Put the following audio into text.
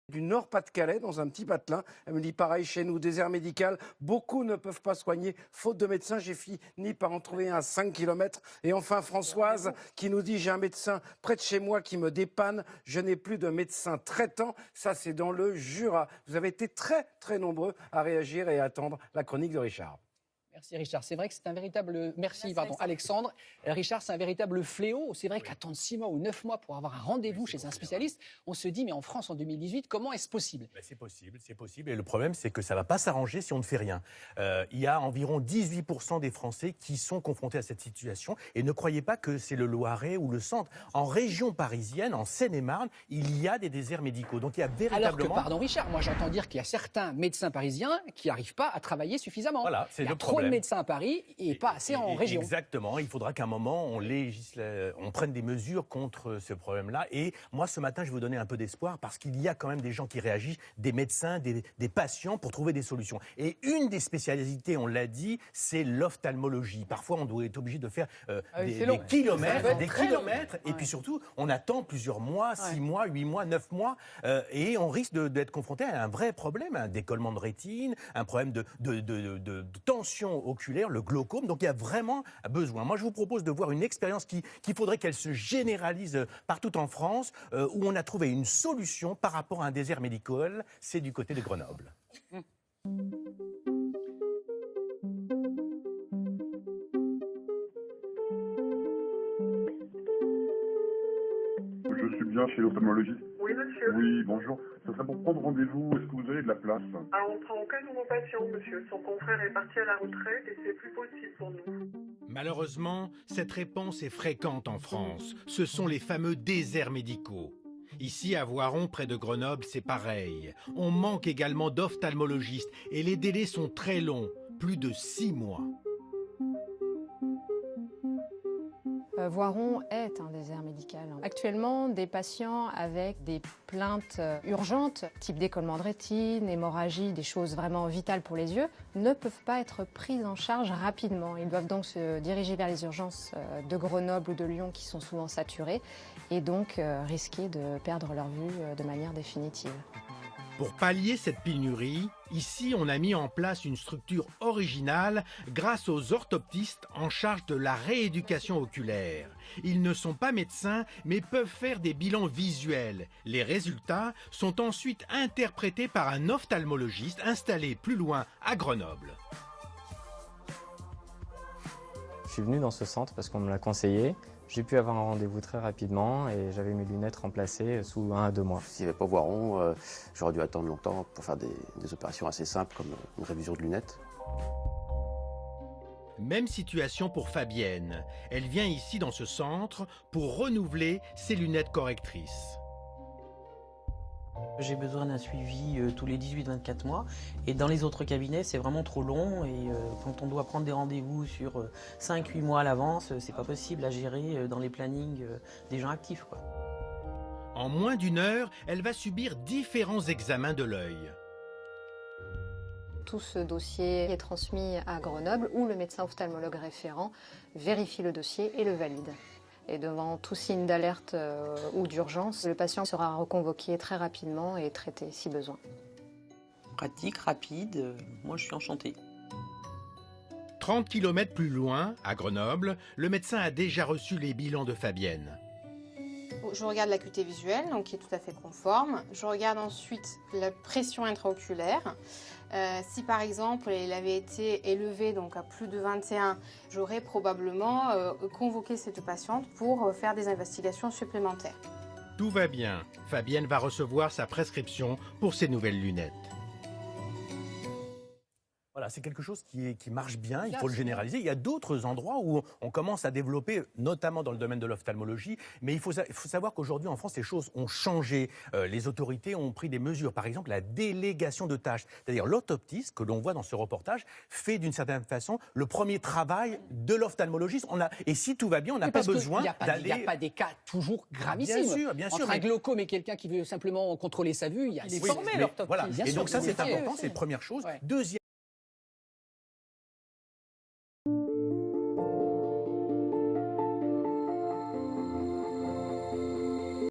Du Nord-Pas-de-Calais, dans un petit patelin. Elle me dit pareil, chez nous, désert médical, beaucoup ne peuvent pas soigner, faute de médecins. J'ai fini par en trouver un à 5 km. Et enfin, Françoise, qui nous dit, j'ai un médecin près de chez moi qui me dépanne, je n'ai plus de médecin traitant. Ça, c'est dans le Jura. Vous avez été très, très nombreux à réagir et à attendre la chronique de Richard. Merci Richard. C'est vrai que c'est un véritable... Merci, pardon, Alexandre. Richard, c'est un véritable fléau. C'est vrai qu'attendre 6 mois ou 9 mois pour avoir un rendez-vous chez un spécialiste, on se dit, mais en France, en 2018, comment est-ce possible ? C'est possible. Et le problème, c'est que ça ne va pas s'arranger si on ne fait rien. Il y a environ 18% des Français qui sont confrontés à cette situation. Et ne croyez pas que c'est le Loiret ou le Centre. En région parisienne, en Seine-et-Marne, il y a des déserts médicaux. Donc il y a véritablement... Alors que, pardon Richard, moi j'entends dire qu'il y a certains médecins parisiens qui n'arrivent pas à travailler suffisamment. Voilà, c'est le trop de problème. médecins à Paris et pas assez en région. Exactement. Il faudra qu'à un moment, on prenne des mesures contre ce problème-là. Et moi, ce matin, je vais vous donner un peu d'espoir parce qu'il y a quand même des gens qui réagissent, des médecins, des patients pour trouver des solutions. Et une des spécialités, on l'a dit, c'est l'ophtalmologie. Parfois, on doit être obligé de faire des kilomètres. Et puis surtout, on attend plusieurs mois, 6 mois, 8 mois, 9 mois. Et on risque d'être confronté à un vrai problème, un décollement de rétine, un problème de tension oculaire, le glaucome. Donc il y a vraiment besoin. Moi, je vous propose de voir une expérience qu'il faudrait qu'elle se généralise partout en France, où on a trouvé une solution par rapport à un désert médical. C'est du côté de Grenoble. Je suis bien chez l'ophtalmologiste. Oui, monsieur. Oui, bonjour. Ça serait pour prendre rendez-vous. Est-ce que vous avez de la place? Alors, on prend aucun nouveau patient, monsieur. Son confrère est parti à la retraite et c'est plus possible pour nous. Malheureusement, cette réponse est fréquente en France. Ce sont les fameux déserts médicaux. Ici, à Voiron, près de Grenoble, c'est pareil. On manque également d'ophtalmologistes et les délais sont très longs, plus de 6 mois. Voiron est un désert médical. Actuellement, des patients avec des plaintes urgentes, type décollement de rétine, hémorragie, des choses vraiment vitales pour les yeux, ne peuvent pas être prises en charge rapidement. Ils doivent donc se diriger vers les urgences de Grenoble ou de Lyon qui sont souvent saturées et donc risquer de perdre leur vue de manière définitive. Pour pallier cette pénurie, ici on a mis en place une structure originale grâce aux orthoptistes en charge de la rééducation oculaire. Ils ne sont pas médecins mais peuvent faire des bilans visuels. Les résultats sont ensuite interprétés par un ophtalmologiste installé plus loin à Grenoble. Je suis venu dans ce centre parce qu'on me l'a conseillé. J'ai pu avoir un rendez-vous très rapidement et j'avais mes lunettes remplacées sous 1 à 2 mois. S'il n'y avait pas Voiron, j'aurais dû attendre longtemps pour faire des opérations assez simples comme une révision de lunettes. Même situation pour Fabienne. Elle vient ici dans ce centre pour renouveler ses lunettes correctrices. J'ai besoin d'un suivi tous les 18-24 mois et dans les autres cabinets c'est vraiment trop long et quand on doit prendre des rendez-vous sur 5-8 mois à l'avance, c'est pas possible à gérer dans les plannings des gens actifs, quoi. En moins d'1 heure, elle va subir différents examens de l'œil. Tout ce dossier est transmis à Grenoble où le médecin ophtalmologue référent vérifie le dossier et le valide. Et devant tout signe d'alerte ou d'urgence, le patient sera reconvoqué très rapidement et traité si besoin. Pratique, rapide, moi je suis enchantée. 30 km plus loin, à Grenoble, le médecin a déjà reçu les bilans de Fabienne. Je regarde l'acuité visuelle, donc qui est tout à fait conforme. Je regarde ensuite la pression intraoculaire. Si par exemple elle avait été élevée donc à plus de 21, j'aurais probablement convoqué cette patiente pour faire des investigations supplémentaires. Tout va bien. Fabienne va recevoir sa prescription pour ses nouvelles lunettes. Voilà, c'est quelque chose qui marche bien, il faut le généraliser. Il y a d'autres endroits où on commence à développer, notamment dans le domaine de l'ophtalmologie, mais il faut savoir qu'aujourd'hui en France, les choses ont changé. Les autorités ont pris des mesures, par exemple la délégation de tâches. C'est-à-dire l'orthoptiste, que l'on voit dans ce reportage, fait d'une certaine façon le premier travail de l'ophtalmologiste. Et si tout va bien, on n'a pas besoin d'aller... Il n'y a pas des cas toujours gravissimes. Bien sûr. Entre un glaucome et quelqu'un qui veut simplement contrôler sa vue, il est formé l'orthoptiste. Voilà. Et donc ça, c'est important, c'est la première chose. Deuxième